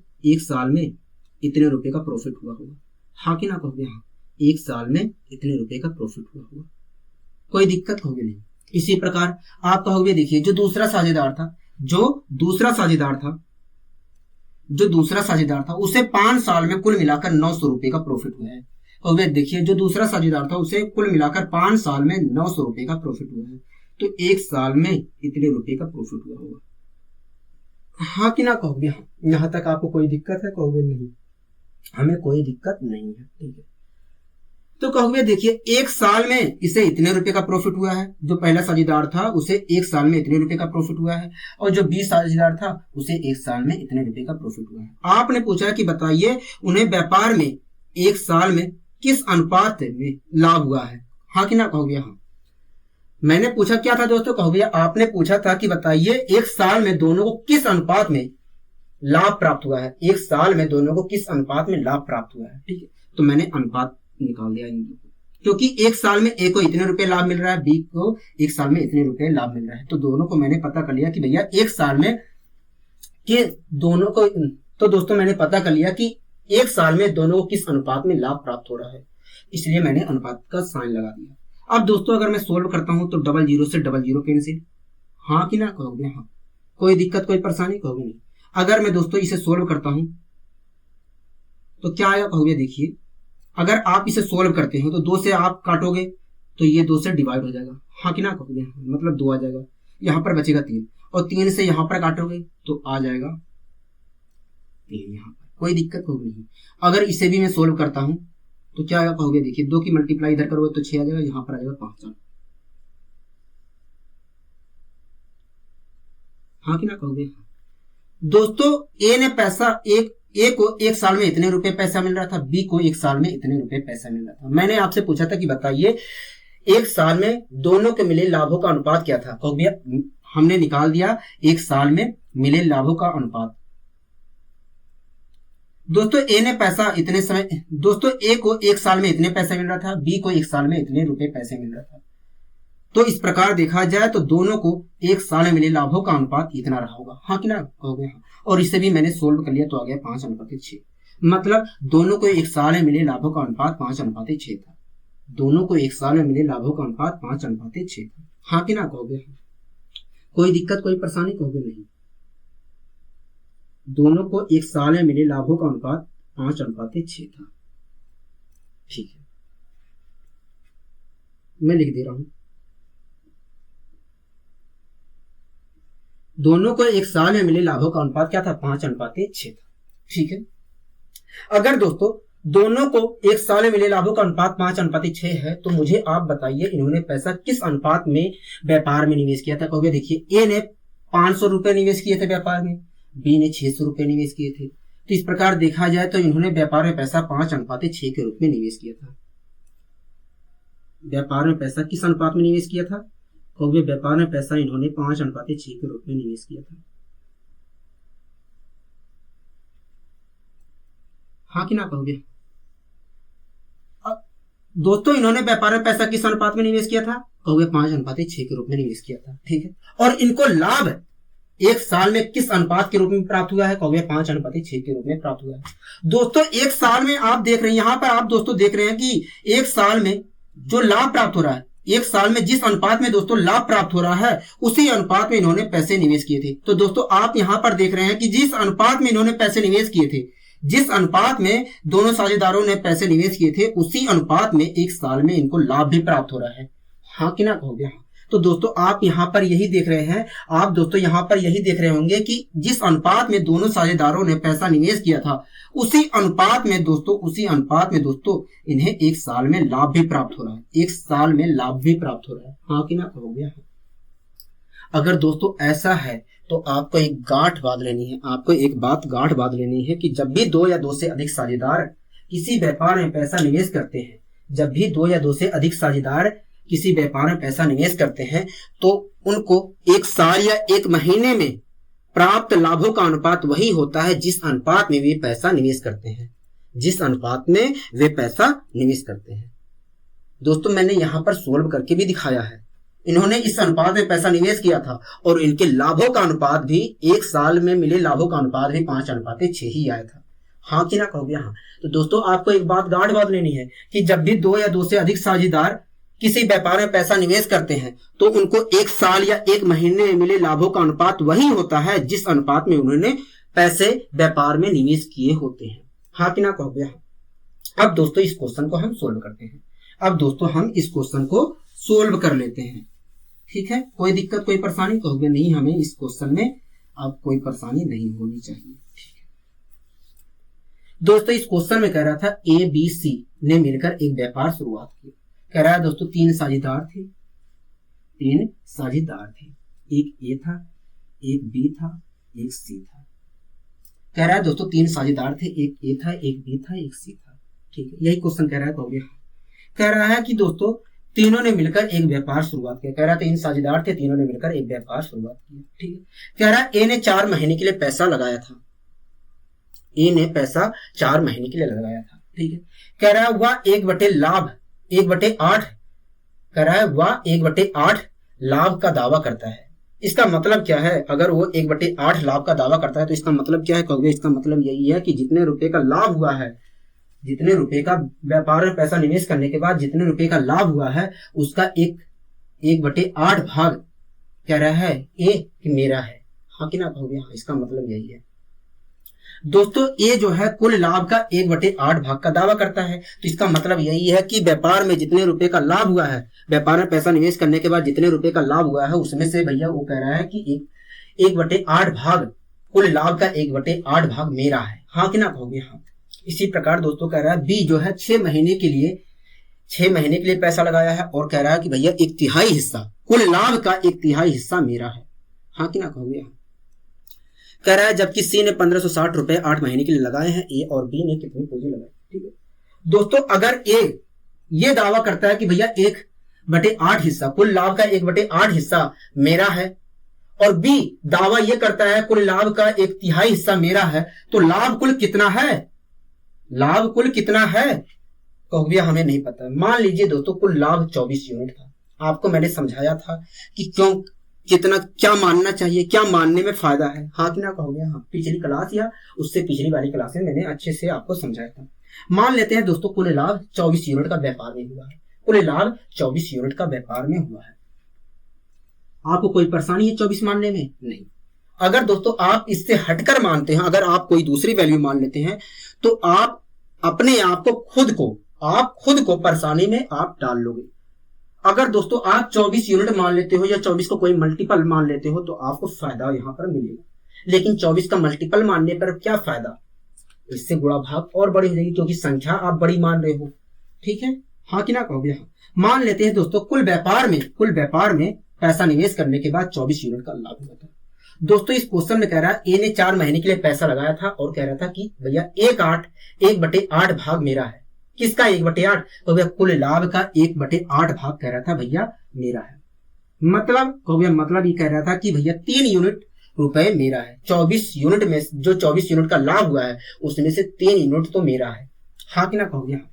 [SPEAKER 1] इतने रुपए का प्रॉफिट हुआ होगा, हाँ कि ना कहोगे? हाँ, एक साल में इतने रुपए का प्रॉफिट हुआ होगा, कोई दिक्कत होगी नहीं। इसी प्रकार आप कहोगे देखिए, जो दूसरा साझेदार था उसे 5 साल में कुल मिलाकर 900 रुपए का प्रॉफिट हुआ है। कहोगे देखिए, जो दूसरा साझेदार था उसे कुल मिलाकर 5 साल में 900 रुपए का प्रॉफिट हुआ है, तो एक साल में इतने रुपए का प्रॉफिट हुआ होगा, हाँ कि ना कहोगे? हाँ। यहां तक आपको कोई दिक्कत है? कहोगे नहीं, हमें कोई दिक्कत नहीं है, ठीक है। तो कहोगे देखिए, एक साल में इसे इतने रुपए का प्रॉफिट हुआ है, जो पहला साझेदार था उसे एक साल में इतने रुपए का प्रॉफिट हुआ है, और जो 20 साझेदार था उसे एक साल में इतने रुपए का प्रॉफिट हुआ है। आपने पूछा कि बताइए उन्हें व्यापार में एक साल में किस अनुपात में लाभ हुआ है, हाँ कि ना कहोगे? हाँ। मैंने पूछा क्या था दोस्तों? कहोगे आपने पूछा था कि बताइए एक साल में दोनों को किस अनुपात में लाभ प्राप्त हुआ है, एक साल में दोनों को किस अनुपात में लाभ प्राप्त हुआ है, ठीक है। तो मैंने अनुपात निकाल दिया इन दोनों, क्योंकि एक साल में ए को इतने रुपए लाभ मिल रहा है, बी को एक साल में इतने रुपए लाभ मिल रहा है, तो दोनों को मैंने पता कर लिया कि भैया एक साल में कि दोनों को, तो दोस्तों मैंने पता कर लिया कि एक साल में दोनों को किस अनुपात में लाभ प्राप्त हो रहा है, इसलिए मैंने अनुपात का साइन लगा दिया। अब दोस्तों अगर मैं सोल्व करता हूं तो 00 से 00 कैंसिल, हाँ कि ना कहोगे? हाँ, कोई दिक्कत कोई परेशानी? कहोगे नहीं। अगर मैं दोस्तों इसे सोल्व करता हूं तो क्या आया? कहोगे देखिए, अगर आप इसे सोल्व करते हैं तो 2 से आप काटोगे तो ये 2 से डिवाइड हो जाएगा, हाँ कि ना कहोगे? मतलब 2 आ जाएगा, यहाँ पर बचेगा 3, और 3 से यहाँ पर काटोगे तो आ जाएगा 3 यहाँ पर, कोई दिक्कत होगी नहीं। अगर इसे भी मैं सोल्व करता हूं तो क्या कहोगे देखिए, 2 की मल्टीप्लाई इधर करोगे तो 6 आ जाएगा, यहाँ पर आ जाएगा 5, हाँ कि ना कहोगे? दोस्तों ए को एक साल में इतने रुपए पैसा मिल रहा था, बी को एक साल में इतने रुपए पैसा मिल रहा था। मैंने आपसे पूछा था कि बताइए एक साल में दोनों के मिले लाभों का अनुपात क्या था। कहोगे हमने निकाल दिया एक साल में मिले लाभों का अनुपात। दोस्तों ए को एक साल में इतने पैसे मिल रहा था, बी को एक साल में इतने रुपए पैसे मिल रहा था, तो इस प्रकार देखा जाए तो दोनों को एक साल में मिले लाभों का अनुपात इतना रहा होगा, हाँ कि ना कहोगे? हाँ। और इसे भी मैंने सोल्व कर लिया तो आ गया 5:6, मतलब दोनों को एक साल में मिले लाभों का अनुपात 5:6 था, दोनों को एक साल में मिले लाभों का अनुपात 5:6 था, हाँ कि ना कहोगे? कोई दिक्कत कोई परेशानी? कहोगे नहीं। दोनों को एक साल में मिले लाभों का अनुपात 5:6 था, ठीक है, मैं लिख दे रहा हूं। दोनों को एक साल में मिले लाभों का अनुपात क्या था? 5:6 था, ठीक है। अगर दोस्तों दोनों को एक साल में मिले लाभों का अनुपात 5:6 है, तो मुझे आप बताइए इन्होंने पैसा किस अनुपात में व्यापार में निवेश किया था। कहोगे देखिए, ए ने 500 रुपए निवेश किए थे व्यापार में, बी ने 600 रुपए निवेश किए थे, तो इस प्रकार देखा जाए तो इन्होंने व्यापार में पैसा 5:6 के रूप में निवेश किया था। व्यापार में पैसा किस अनुपात में निवेश किया था? कहोगे व्यापार में पैसा इन्होंने 5:6 के रूप में निवेश किया था, हाँ कि ना कहोगे? दोस्तों इन्होंने व्यापार में पैसा किस अनुपात में निवेश किया था? कहोगे 5:6 के रूप में निवेश किया था, ठीक है। और इनको लाभ एक साल में किस अनुपात के रूप में प्राप्त हुआ है? कहोगे 5:6 के रूप में प्राप्त हुआ है। दोस्तों एक साल में आप देख रहे हैं, यहां पर आप दोस्तों देख रहे हैं कि एक साल में जो लाभ प्राप्त हो रहा है, एक साल में जिस अनुपात में दोस्तों लाभ प्राप्त हो रहा है, उसी अनुपात में इन्होंने पैसे निवेश किए थे। तो दोस्तों आप यहां पर देख रहे हैं कि जिस अनुपात में इन्होंने पैसे निवेश किए थे, जिस अनुपात में दोनों साझेदारों ने पैसे निवेश किए थे उसी अनुपात में एक साल में इनको लाभ भी प्राप्त हो रहा है। हाँ कि ना कहोगे? हाँ। तो दोस्तों आप यहाँ पर यही देख रहे हैं, आप दोस्तों यहाँ पर यही देख रहे होंगे कि जिस अनुपात में दोनों साझेदारों ने पैसा निवेश किया था उसी अनुपात में दोस्तों इन्हें एक साल में लाभ भी प्राप्त हो रहा है। एक साल में लाभ भी प्राप्त हो रहा है। हाँ कि ना कहोगे? हाँ। अगर दोस्तों ऐसा है तो आपको एक गांठ बांध लेनी है, आपको एक बात गांठ बांध लेनी है कि जब भी दो या दो से अधिक साझेदार किसी व्यापार में पैसा निवेश करते हैं, जब भी दो या दो से अधिक साझेदार किसी व्यापार में पैसा निवेश करते हैं तो उनको एक साल या एक महीने में प्राप्त लाभों का अनुपात वही होता है जिस अनुपात में वे पैसा निवेश करते हैं, जिस अनुपात में वे पैसा निवेश करते हैं। दोस्तों मैंने यहाँ पर सोल्व करके भी दिखाया है। इन्होंने इस अनुपात में पैसा निवेश किया था और इनके लाभों का अनुपात भी एक साल में मिले लाभों का अनुपात भी 5:6 ही आया था। हाँ कि ना कहोगे? हाँ। तो दोस्तों आपको एक बात गांठ बांध लेनी है कि जब भी दो या दो से अधिक साझेदार किसी व्यापार में पैसा निवेश करते हैं तो उनको एक साल या एक महीने में मिले लाभों का अनुपात वही होता है जिस अनुपात में उन्होंने पैसे व्यापार में निवेश किए होते हैं। हाँ कि ना कहोगे? हाँ। अब दोस्तों इस क्वेश्चन को हम सोल्व करते हैं। अब दोस्तों हम इस क्वेश्चन को सोल्व कर लेते हैं। ठीक है, कोई दिक्कत कोई परेशानी? कहोगे नहीं, हमें इस क्वेश्चन में अब कोई परेशानी नहीं होनी चाहिए। ठीक है दोस्तों, इस क्वेश्चन में कह रहा था ABC ने मिलकर एक व्यापार शुरुआत की। कह रहा है दोस्तों तीन साझेदार थे, एक ए था, एक बी था, एक सी था। कह रहा है दोस्तों तीन साझेदार थे, एक ए था, एक बी था, एक सी था। ठीक है, यही क्वेश्चन कह रहा है। कहोगे? कह रहा है कि दोस्तों तीनों ने मिलकर एक व्यापार शुरुआत किया। कह रहा था तीन साझेदार थे, तीनों ने मिलकर एक व्यापार शुरुआत किया। ठीक है, कह रहा है ए ने 4 महीने के लिए पैसा लगाया था। ए ने पैसा 4 महीने के लिए लगाया था। ठीक है, कह रहा है वह 1/8 कह रहा है वह 1/8 लाभ का दावा करता है। इसका मतलब क्या है? अगर वो 1/8 लाभ का दावा करता है तो इसका मतलब क्या है? कहोगे इसका मतलब यही है कि जितने रुपए का लाभ हुआ है, जितने रुपए का व्यापार में पैसा निवेश करने के बाद जितने रुपए का लाभ हुआ है उसका 1/8 भाग कह रहा है ए कि मेरा है। हाँ कि ना कहोगे? हाँ। इसका मतलब यही है दोस्तों, ए जो है कुल लाभ का 1/8 भाग का दावा करता है। तो इसका मतलब यही है कि व्यापार में जितने रुपए का लाभ हुआ है, व्यापार में पैसा निवेश करने के बाद जितने रुपए का लाभ हुआ है उसमें से भैया वो कह रहा है कि 1/8 भाग, कुल लाभ का 1/8 भाग मेरा है। हाँ कि ना कहोगे? हाँ। इसी प्रकार दोस्तों कह रहा है बी जो है 6 महीने के लिए पैसा लगाया है और कह रहा है कि भैया 1/3 हिस्सा, कुल लाभ का 1/3 हिस्सा मेरा है। हाँ कि ना कहोगे? हाँ। कह रहा है जबकि सी ने 1560 रुपए 8 महीने के लिए लगाए हैं, ए और बी ने कितनी पूंजी लगाई। ठीक है दोस्तों, अगर ए ये दावा करता है कि भैया 1/8 हिस्सा, कुल लाभ का 1/8 हिस्सा मेरा है और बी दावा ये करता है कुल लाभ का 1/3 हिस्सा मेरा है, तो लाभ कुल कितना है? लाभ कुल कितना है? कहोगे भैया हमें नहीं पता। मान लीजिए दोस्तों कुल लाभ 24 यूनिट था। आपको मैंने समझाया था कि क्यों कितना क्या मानना चाहिए, क्या मानने में फायदा है। हाँ कि ना कहोगे? हाँ। पिछली क्लास या उससे पिछली वाली क्लास में मैंने अच्छे से आपको समझाया था। मान लेते हैं दोस्तों कुल लाभ 24 यूनिट का व्यापार में हुआ है। कुल लाभ 24 यूनिट का व्यापार में हुआ है। आपको कोई परेशानी है 24 मानने में? नहीं। अगर दोस्तों आप इससे हटकर मानते हैं, अगर आप कोई दूसरी वैल्यू मान लेते हैं तो आप अपने आप को खुद को परेशानी में आप डाल लोगे। अगर दोस्तों आप 24 यूनिट मान लेते हो या 24 को कोई मल्टीपल मान लेते हो तो आपको फायदा यहां पर मिलेगा, लेकिन 24 का मल्टीपल मानने पर क्या फायदा? इससे गुणा भाग और बड़ी हो जाएगी क्योंकि संख्या आप बड़ी मान रहे हो। ठीक है, हाँ कि ना कहोगे? हाँ। मान लेते हैं दोस्तों कुल व्यापार में पैसा निवेश करने के बाद 24 यूनिट का लाभ हुआ था। दोस्तों इस क्वेश्चन में कह रहा है ए ने 4 महीने के लिए पैसा लगाया था और कह रहा था कि भैया 1/8 भाग मेरा है। किसका 1/8? तो भैया कुल लाभ का 1/8 भाग कह रहा था भैया मेरा है। मतलब ये कह रहा था कि भैया 3 यूनिट रुपए मेरा है। 24 यूनिट में जो 24 यूनिट का लाभ हुआ है उसमें से 3 यूनिट तो मेरा है। हाँ कि ना कहोगे? हाँ।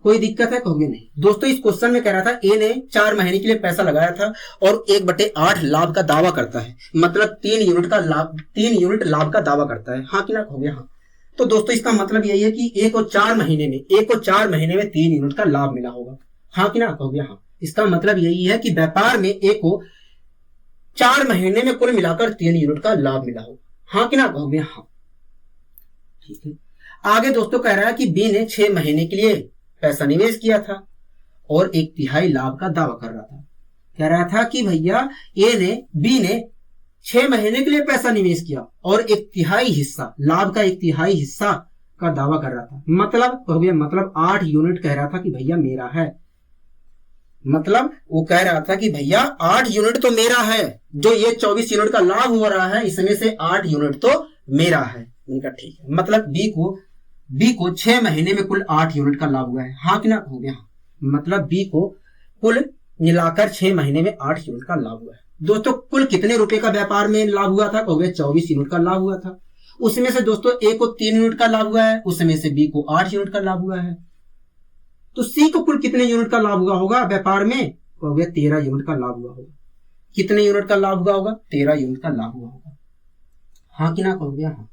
[SPEAKER 1] कोई दिक्कत है? कहोगे नहीं। दोस्तों इस क्वेश्चन में कह रहा था ए ने 4 महीने के लिए पैसा लगाया था और 1/8 लाभ का दावा करता है, मतलब 3 यूनिट लाभ का दावा करता है। हाँ कि ना कहोगे? हाँ। तो दोस्तों इसका मतलब यही है कि ए को 4 महीने में 3 यूनिट का लाभ मिला होगा। हाँ कि ना कहोगे? हाँ। इसका मतलब यही है कि व्यापार में ए को 4 महीने में कुल मिलाकर 3 यूनिट का लाभ मिला होगा। हाँ कि ना, कहोगे हाँ। ठीक है, आगे दोस्तों कह रहा है कि बी ने 6 महीने के लिए पैसा निवेश किया था और 1/3 लाभ का दावा कर रहा था। कह रहा था कि भैया बी ने 6 महीने के लिए पैसा निवेश किया और 1/3 हिस्सा, लाभ का 1/3 हिस्सा का दावा कर रहा था। मतलब 8 यूनिट कह रहा था कि भैया मेरा है। मतलब वो कह रहा था कि भैया 8 यूनिट तो मेरा है, जो ये 24 यूनिट का लाभ हो रहा है इसमें से 8 यूनिट तो मेरा है। मैंने कहा ठीक है, मतलब बी को 6 महीने में कुल 8 यूनिट का लाभ हुआ है। हाँ कि ना, हो गया हाँ। मतलब बी को कुल मिलाकर 6 महीने में 8 यूनिट का लाभ हुआ है। दोस्तों कुल कितने रुपए का व्यापार में लाभ हुआ था, कहोगे 24 यूनिट का लाभ हुआ था। उसमें से दोस्तों ए को 3 यूनिट का लाभ हुआ है, उसमें से बी को 8 यूनिट का लाभ हुआ है। तो सी को कुल कितने यूनिट का लाभ हुआ होगा व्यापार में, कहोगे 13 यूनिट का लाभ हुआ होगा। कितने यूनिट का लाभ हुआ होगा, 13 यूनिट का लाभ हुआ होगा। हाँ कि ना, कहोगे हाँ।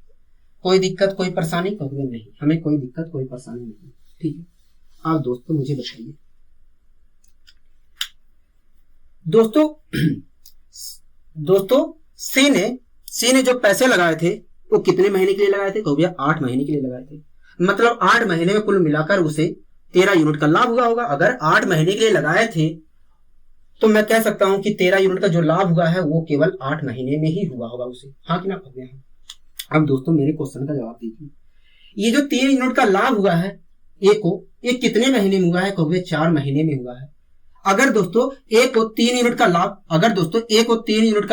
[SPEAKER 1] कोई दिक्कत कोई परेशानी, कहोगे नहीं, हमें कोई दिक्कत कोई परेशानी नहीं। ठीक है, आप दोस्तों मुझे बताइए दोस्तों सी ने जो पैसे लगाए थे वो कितने महीने के लिए लगाए थे, कहोगे 8 महीने के लिए लगाए थे। मतलब 8 महीने में कुल मिलाकर उसे 13 यूनिट का लाभ हुआ होगा। अगर 8 महीने के लिए लगाए थे तो मैं कह सकता हूं कि 13 यूनिट का जो लाभ हुआ है वो केवल 8 महीने में ही हुआ होगा उसे। हाँ कि ना, कहोगे हाँ। अब दोस्तों मेरे क्वेश्चन का जवाब दीजिए, ये जो 3 यूनिट का लाभ हुआ है ये कितने महीने में हुआ है, कहोगे 4 महीने में हुआ है। अगर दोस्तों ए को 3 यूनिट का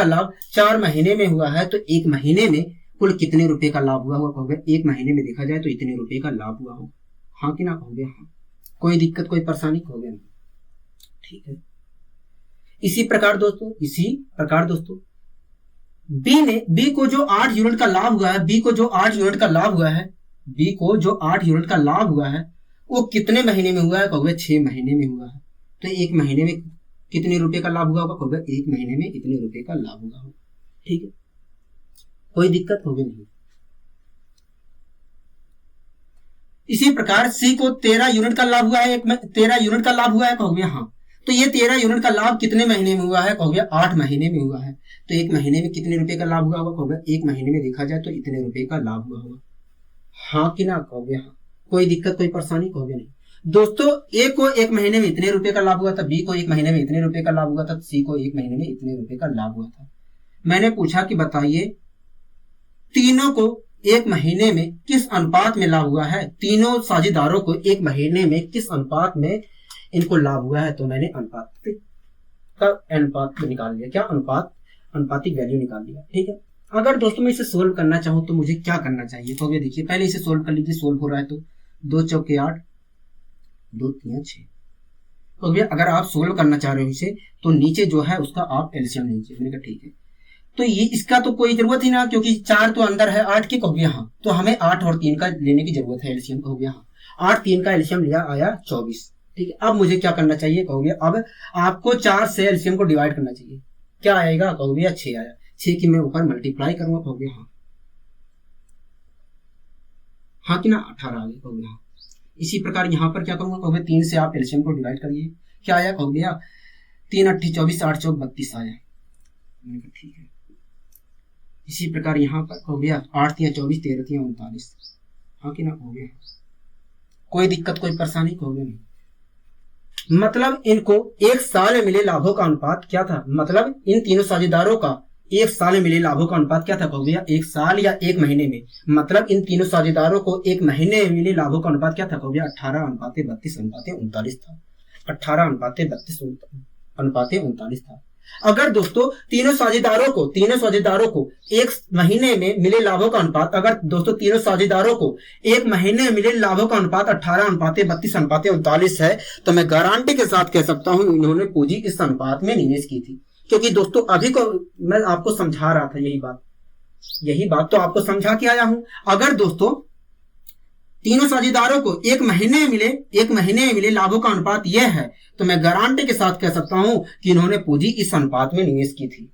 [SPEAKER 1] लाभ 4 महीने में हुआ है तो 1 महीने में कुल कितने रुपए का लाभ हुआ होगा, कहोगे 1 महीने में देखा जाए तो इतने रुपए का लाभ हुआ होगा। हाँ कि ना, कहोगे हाँ। कोई दिक्कत कोई परेशानी, कहोगे नहीं। ठीक है, इसी प्रकार दोस्तों बी को जो 8 यूनिट का लाभ हुआ है वो कितने महीने में हुआ है, कहोगे 6 महीने में हुआ है। तो 1 महीने में कितने रुपए का लाभ हुआ होगा, कहोगे 1 महीने में इतने रुपए का लाभ हुआ होगा। ठीक है, कोई दिक्कत होगी नहीं। इसी प्रकार सी को 13 यूनिट का लाभ हुआ है, 13 यूनिट का लाभ हुआ है, कहोगे हाँ। तो ये 13 यूनिट का लाभ कितने महीने में हुआ है, कहोगे 8 महीने में हुआ है। तो 1 महीने में कितने रुपए का लाभ हुआ होगा, कहोगे 1 महीने में देखा जाए तो इतने रुपए का लाभ हुआ होगा। हाँ कि ना, कहोगे हाँ। कोई दिक्कत कोई परेशानी, कहोगे नहीं। दोस्तों ए को 1 महीने में इतने रुपए का लाभ हुआ था, बी को 1 महीने में इतने रुपए का लाभ हुआ था, सी को 1 महीने में इतने रुपए का लाभ हुआ था। मैंने पूछा कि बताइए तीनों को 1 महीने में किस अनुपात में लाभ हुआ है, तीनों साझेदारों को 1 महीने में किस अनुपात में इनको लाभ हुआ है। तो मैंने अनुपात निकाल लिया, क्या अनुपातिक वैल्यू निकाल लिया। ठीक है, अगर दोस्तों मैं इसे सोल्व करना चाहूं तो मुझे क्या करना चाहिए, तो ये देखिए पहले इसे सोल्व कर लीजिए। सोल्व हो रहा है तो 2 चौके 8, 2 3 6। तो भैया अगर आप सोल्व करना चाह रहे हो इसे तो नीचे जो है उसका आप एलसीएम लीजिए। मैंने कहा ठीक है, तो ये इसका तो कोई जरूरत ही ना, क्योंकि 4 तो अंदर है 8 की, कहोगे हाँ। तो हमें 8 और 3 का लेने की जरूरत है एलसीएम, कहोगे हाँ। 8 3 का एलसीएम लिया, आया 24। ठीक है, अब मुझे क्या करना चाहिए, कहोगे अब आपको 4 से एलसीएम को डिवाइड करना चाहिए। क्या आएगा, कहोगे 6 आया। 6 की मैं ऊपर मल्टीप्लाई करूंगा, कहोगे हाँ। हाँ कि ना, 18 आ गया, कहोगे हाँ। इसी प्रकार यहाँ पर क्या करूंगा, कहोगे 3 से आप एलसीएम को डिवाइड करिए। क्या आया, कहोगे 3 8 24, 8 चौक 32 आया। ठीक है, इसी प्रकार यहाँ पर कहोगे 8 3 24, 13 3 39। हाँ कि ना, कहोगे कोई दिक्कत कोई परेशानी, कहोगे नहीं। मतलब इनको 1 साल में मिले लाभों का अनुपात क्या था, मतलब इन तीनों साझेदारों का 1 साल में मिले लाभों का अनुपात क्या था, कहोगे 1 साल या 1 महीने में। मतलब इन तीनों साझेदारों को 1 महीने में मिले लाभों का अनुपात क्या था, कहोगे 18:32:39 था। 18:32:39 था। अगर दोस्तों तीनों साझेदारों को 1 महीने में मिले लाभों का अनुपात, अगर दोस्तों तीनों साझेदारों को 1 महीने में मिले लाभों का अनुपात 18:32:39 है, तो मैं गारंटी के साथ कह सकता हूं इन्होंने पूंजी इस अनुपात में निवेश की थी। क्योंकि दोस्तों अभी को मैं आपको समझा रहा था, यही बात तो आपको समझा के आया हूं। अगर दोस्तों तीनों साझेदारों को 1 महीने में मिले लाभों का अनुपात यह है, तो मैं गारंटी के साथ कह सकता हूं कि इन्होंने पूंजी इस अनुपात में निवेश की थी।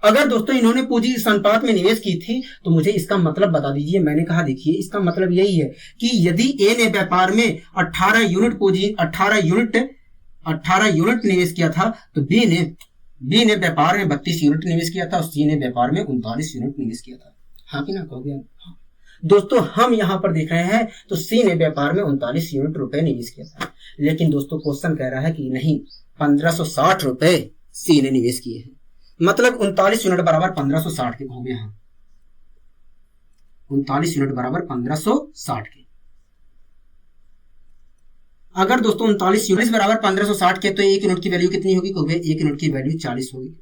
[SPEAKER 1] अगर दोस्तों इन्होंने पूंजी इस अनुपात में निवेश की थी तो मुझे इसका मतलब बता दीजिए। मैंने कहा देखिए इसका मतलब यही है कि यदि ए ने व्यापार में 18 यूनिट निवेश किया था, तो बी ने व्यापार में 32 यूनिट निवेश किया था और सी ने व्यापार में 39 यूनिट निवेश किया था। हाँ कि ना कहोगे? हाँ। दोस्तों हम यहाँ पर देख रहे हैं तो सी ने व्यापार में 39 यूनिट रुपए निवेश किया था, लेकिन दोस्तों क्वेश्चन कह रहा है कि नहीं 1560 रुपए सी ने निवेश किए हैं, मतलब 39 यूनिट बराबर 1560 के हो गए। यहाँ 39 यूनिट बराबर 1560 के। अगर दोस्तों 39 यूनिट बराबर 1560 के तो एक यूनिट की वैल्यू कितनी होगी? कहोगे एक यूनिट की वैल्यू 40 होगी।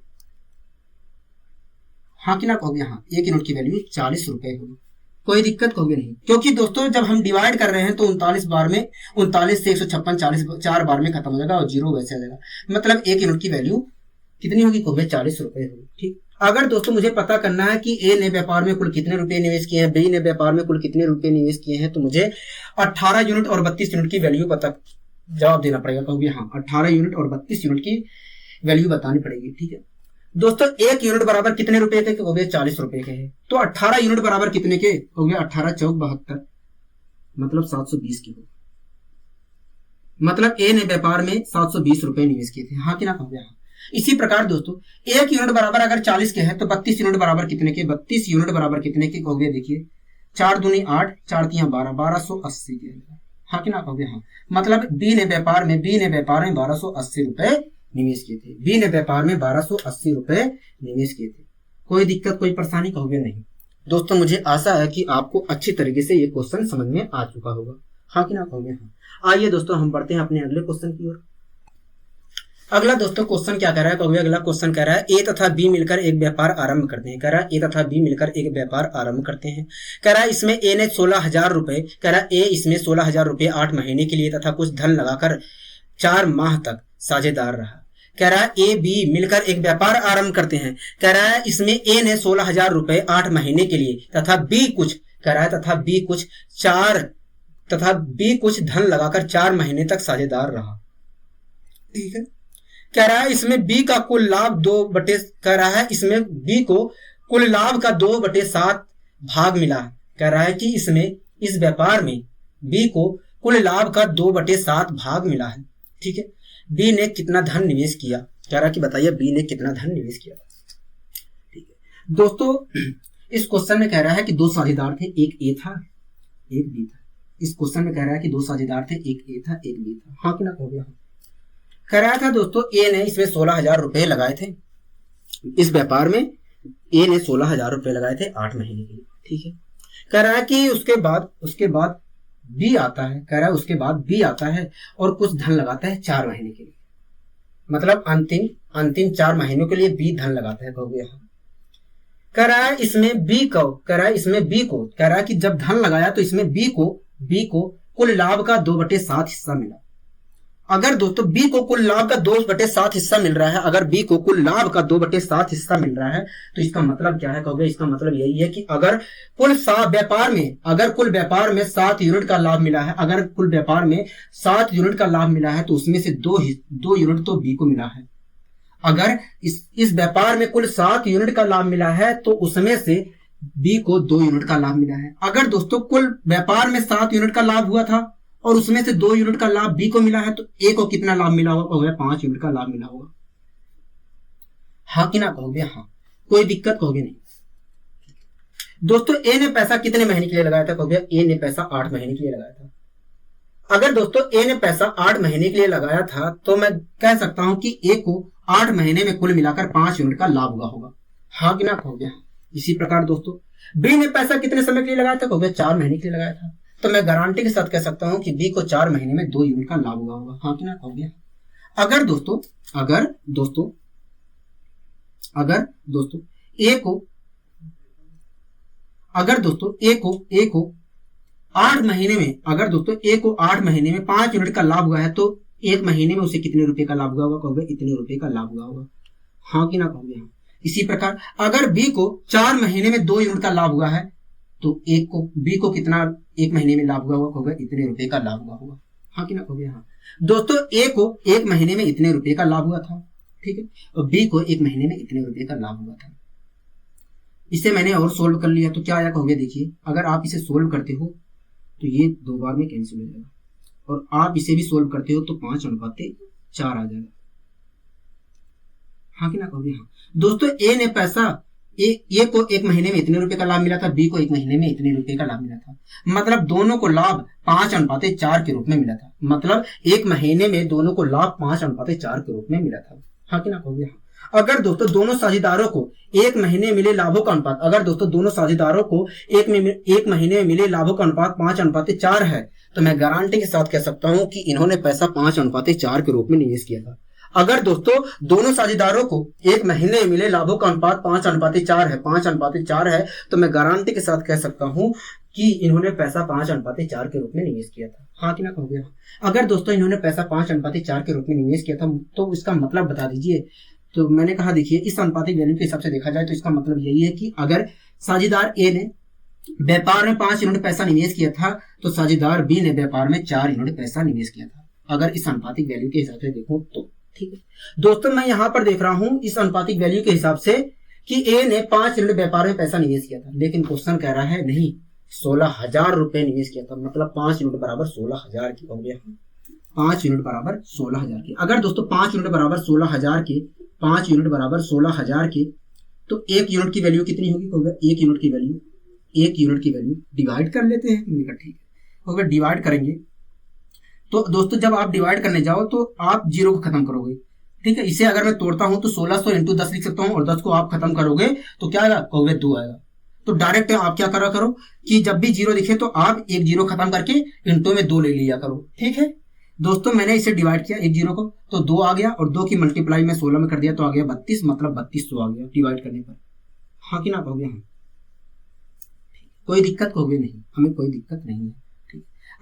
[SPEAKER 1] हाँ कि ना कहोगे? हाँ, एक यूनिट की वैल्यू 40 रुपए होगी। कोई दिक्कत कहोगे नहीं, क्योंकि दोस्तों जब हम डिवाइड कर रहे हैं तो 39 बार में 39 से 156 40 4 बार में खत्म हो जाएगा और जीरो वैसे आ जाएगा, मतलब एक यूनिट की वैल्यू कितनी होगी? कहोगे 40 रुपए होगी। ठीक। अगर दोस्तों मुझे पता करना है कि ए ने व्यापार में कुल कितने रुपए निवेश किए हैं, बी ने व्यापार में कुल कितने रुपए निवेश किए हैं, तो मुझे 18 यूनिट और 32 यूनिट की वैल्यू पता जवाब देना पड़ेगा। कहोगे हाँ 18 यूनिट और 32 यूनिट की वैल्यू बतानी पड़ेगी। ठीक है दोस्तों, एक यूनिट बराबर कितने रुपए के? कहोगे 40 रुपए के है। तो 18 यूनिट बराबर कितने के? कहोगे 18 चौक 72, मतलब 720 के हो, मतलब ए ने व्यापार में 720 रुपए निवेश किए थे। हाँ कि ना कहोगे? हाँ। इसी प्रकार दोस्तों एक यूनिट बराबर अगर 40 के है तो 32 यूनिट बराबर कितने के? 32 यूनिट बराबर कितने के? कहोगे देखिए 4 दूनी 8, 4 तियां 12, 1280 के। हाँ कि ना कहोगे? हाँ, मतलब बी ने व्यापार में 1280 रुपए निवेश किए थे। बी ने व्यापार में 1280 रुपए निवेश किए थे। कोई दिक्कत कोई परेशानी? कहोगे नहीं। दोस्तों मुझे आशा है कि आपको अच्छी तरीके से ये क्वेश्चन समझ में आ चुका होगा। हाँ कि ना कहोगे? हाँ। आइए दोस्तों हम बढ़ते हैं अपने अगले क्वेश्चन की ओर। अगला दोस्तों क्वेश्चन क्या कह रहा है? कहोगे अगला क्वेश्चन कह रहा है ए तथा बी मिलकर एक व्यापार आरंभ करते हैं। कह रहा है ए तथा बी मिलकर एक व्यापार आरंभ करते हैं। कह रहा है इसमें ए ने 16,000 रुपए, कह रहा है ए इसमें 16,000 रुपए 8 महीने के लिए तथा कुछ धन लगाकर 4 माह तक साझेदार रहा। कह रहा है ए बी मिलकर एक व्यापार आरंभ करते हैं। कह रहा है इसमें ए ने 16,000 रुपए 8 महीने के लिए तथा बी कुछ, कह रहा है तथा बी कुछ धन लगाकर 4 महीने तक साझेदार रहा। ठीक है। कह रहा है इसमें बी का कुल लाभ 2/, कह रहा है इसमें बी को कुल लाभ का 2/7 भाग मिला। कह रहा है कि इसमें इस व्यापार में बी को कुल लाभ का 2/7 भाग मिला है। ठीक है। बी ने कितना धन निवेश किया? कह रहा है कि बताइए बी ने कितना धन निवेश किया। ठीक है दोस्तों, इस क्वेश्चन में कह रहा है कि 2 साझेदार थे, एक ए था एक बी था। इस क्वेश्चन में कह रहा है कि 2 साझेदार थे, एक ए था एक बी था। हाँ कि ना कहोगे? हाँ। कह रहा था दोस्तों ए ने इसमें 16,000 रुपए लगाए थे, इस व्यापार में ए ने 16,000 रुपए लगाए थे 8 महीने के लिए। ठीक है। कह रहा है कि उसके बाद बी आता है। कह रहा है उसके बाद बी आता है और कुछ धन लगाता है 4 महीने के लिए, मतलब अंतिम 4 महीनों के लिए बी धन लगाता है। कहोगे हाँ। कह रहा है इसमें बी को, कह रहा है कि जब धन लगाया तो इसमें बी को कुल लाभ का 2/7 हिस्सा मिला। अगर दोस्तों बी को कुल लाभ का 2/7 हिस्सा मिल रहा है, अगर बी को कुल लाभ का 2/7 हिस्सा मिल रहा है तो इसका मतलब क्या है? कहोगे इसका मतलब यही है कि अगर कुल व्यापार में 7 यूनिट का लाभ मिला है, अगर कुल व्यापार में 7 यूनिट का लाभ मिला है तो उसमें से 2 यूनिट तो बी को मिला है। अगर इस व्यापार में कुल 7 यूनिट का लाभ मिला है तो उसमें से बी को 2 यूनिट का लाभ मिला है। अगर दोस्तों कुल व्यापार में 7 यूनिट का लाभ हुआ था और उसमें से 2 यूनिट का लाभ बी को मिला है तो ए को कितना लाभ मिला होगा? कहोगे 5 यूनिट का लाभ मिला होगा। हाँ कि ना कहोगे? हाँ। कोई दिक्कत? कहोगे नहीं। दोस्तों ए ने पैसा कितने महीने के लिए लगाया था? कहोगे ए ने पैसा 8 महीने के लिए लगाया था। अगर दोस्तों ए ने पैसा 8 महीने के लिए लगाया था तो मैं कह सकता हूं कि ए को 8 महीने में कुल मिलाकर 5 यूनिट का लाभ हुआ होगा। हाँ कि ना कहोगे? हाँ। इसी प्रकार दोस्तों बी ने पैसा कितने समय के लिए लगाया था? कहोगे 4 महीने के लिए लगाया था। तो मैं गारंटी के साथ कह सकता हूं कि बी को 4 महीने में 2 यूनिट का लाभ हुआ होगा। हाँ कि ना कहोगे? अगर दोस्तों ए को 8 महीने में, अगर दोस्तों ए को 8 महीने में 5 यूनिट का लाभ हुआ है तो 1 महीने में उसे कितने रुपए का लाभ हुआ होगा? कहोगे इतने रुपए का लाभ हुआ होगा। हाँ कि ना कहोगे? हाँ। इसी प्रकार अगर बी को 4 महीने में 2 यूनिट का लाभ हुआ है तो बी को कितना 1 महीने में लाभ हुआ होगा? कहोगे इतने रुपए का लाभ हुआ होगा। हाँ कि ना कहोगे? हाँ। दोस्तों ए को 1 महीने में इतने रुपए का लाभ हुआ था। ठीक है। और बी को 1 महीने में इतने रुपए का लाभ हुआ था। इसे मैंने और सोल्व कर लिया तो क्या आया? कहोगे देखिए अगर आप इसे सोल्व करते हो तो ये 2 बार में कैंसिल हो जाएगा और आप इसे भी सोल्व करते हो तो 5/4 आ जाएगा। हाँ कि ना कहोगे? हाँ। दोस्तों ए ने पैसा ए को 1 महीने में इतने रुपए का लाभ मिला था, बी को 1 महीने में इतने रुपए का लाभ मिला था। मतलब दोनों को लाभ 5:4 के रूप में मिला था। मतलब 1 महीने में दोनों को लाभ 5:4 के रूप में मिला था। हाँ कि ना कहोगे? हाँ। अगर दोस्तों दोनों साझेदारों को 1 महीने मिले लाभों का अनुपात, अगर दोस्तों दोनों साझेदारों को 1 महीने में मिले लाभों का अनुपात 5:4 है, तो मैं गारंटी के साथ कह सकता हूं कि इन्होंने पैसा 5:4 के रूप में निवेश किया था। अगर दोस्तों दोनों साझेदारों को 1 महीने में मिले लाभों का अनुपात 5:4 है, तो मैं गारंटी के साथ कह सकता हूं कि इन्होंने पैसा 5:4 के रूप में निवेश किया था। हाँ कि ना कहोगे? अगर दोस्तों इन्होंने पैसा 5:4 के रूप में निवेश किया था, तो इसका मतलब बता दीजिए। तो मैंने कहा देखिए, इस अनुपातिक वैल्यू के हिसाब से देखा जाए तो इसका मतलब यही है कि अगर साझेदार ए ने व्यापार में 5 यूनिट पैसा निवेश किया था, तो साझेदार बी ने व्यापार में 4 यूनिट पैसा निवेश किया था। अगर इस अनुपातिक वैल्यू के हिसाब से देखूं तो ठीक है दोस्तों, मैं यहां पर देख रहा हूं इस अनुपातिक वैल्यू के हिसाब से कि ए ने 5 यूनिट व्यापार में पैसा निवेश किया था, लेकिन क्वेश्चन कह रहा है नहीं, 16,000 रुपए निवेश किया था। मतलब 5 यूनिट बराबर 16,000 की हो गया। 5 यूनिट बराबर 16,000 की। अगर दोस्तों 5 यूनिट बराबर 16,000 के, 5 यूनिट बराबर 16,000 के, तो 1 यूनिट की वैल्यू कितनी होगी? होगा 1 यूनिट की वैल्यू डिवाइड कर लेते हैं। मैंने कहा ठीक है, अगर डिवाइड करेंगे तो दोस्तों जब आप डिवाइड करने जाओ तो आप 0 को खत्म करोगे। ठीक है, इसे अगर मैं तोड़ता हूं तो 1600 इंटू 10 लिख सकता हूं, और 10 को आप खत्म करोगे तो क्या आएगा? कहोगे 2 आएगा। तो डायरेक्ट आप क्या करा करो कि जब भी 0 दिखे तो आप एक 0 खत्म करके इंटू में 2 ले लिया करो। ठीक है दोस्तों, मैंने इसे डिवाइड किया एक 0 को, तो 2 आ गया, और 2 की मल्टीप्लाई में 16 में कर दिया तो आ गया 32। मतलब 3200 आ गया डिवाइड करने पर। हाँ कि ना कहोगे? हाँ। कोई दिक्कत कहोगे? नहीं, हमें कोई दिक्कत नहीं है।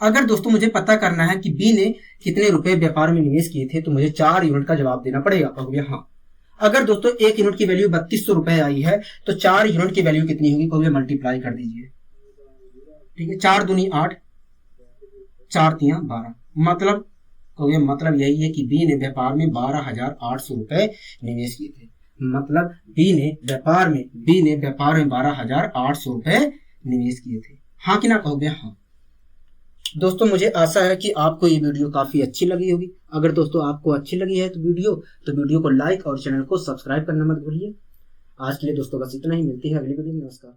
[SPEAKER 1] अगर दोस्तों मुझे पता करना है कि बी ने कितने रुपए व्यापार में निवेश किए थे, तो मुझे 4 यूनिट का जवाब देना पड़ेगा। कहोगे हाँ। अगर दोस्तों 1 यूनिट की वैल्यू 3200 रुपए आई है, तो 4 यूनिट की वैल्यू कितनी होगी? कहोगे मल्टीप्लाई कर दीजिए। ठीक है, 4 दूनी 8, 4 तियां 12। मतलब कहोगे मतलब यही है कि बी ने व्यापार में 12,800 रुपए निवेश किए थे। मतलब बी ने व्यापार में 12,800 रुपए निवेश किए थे। हाँ कि ना कहोगे? हाँ। दोस्तों मुझे आशा है कि आपको ये वीडियो काफी अच्छी लगी होगी। अगर दोस्तों आपको अच्छी लगी है तो वीडियो को लाइक और चैनल को सब्सक्राइब करना मत भूलिए। आज के लिए दोस्तों बस इतना ही, मिलती है अगली वीडियो में। नमस्कार।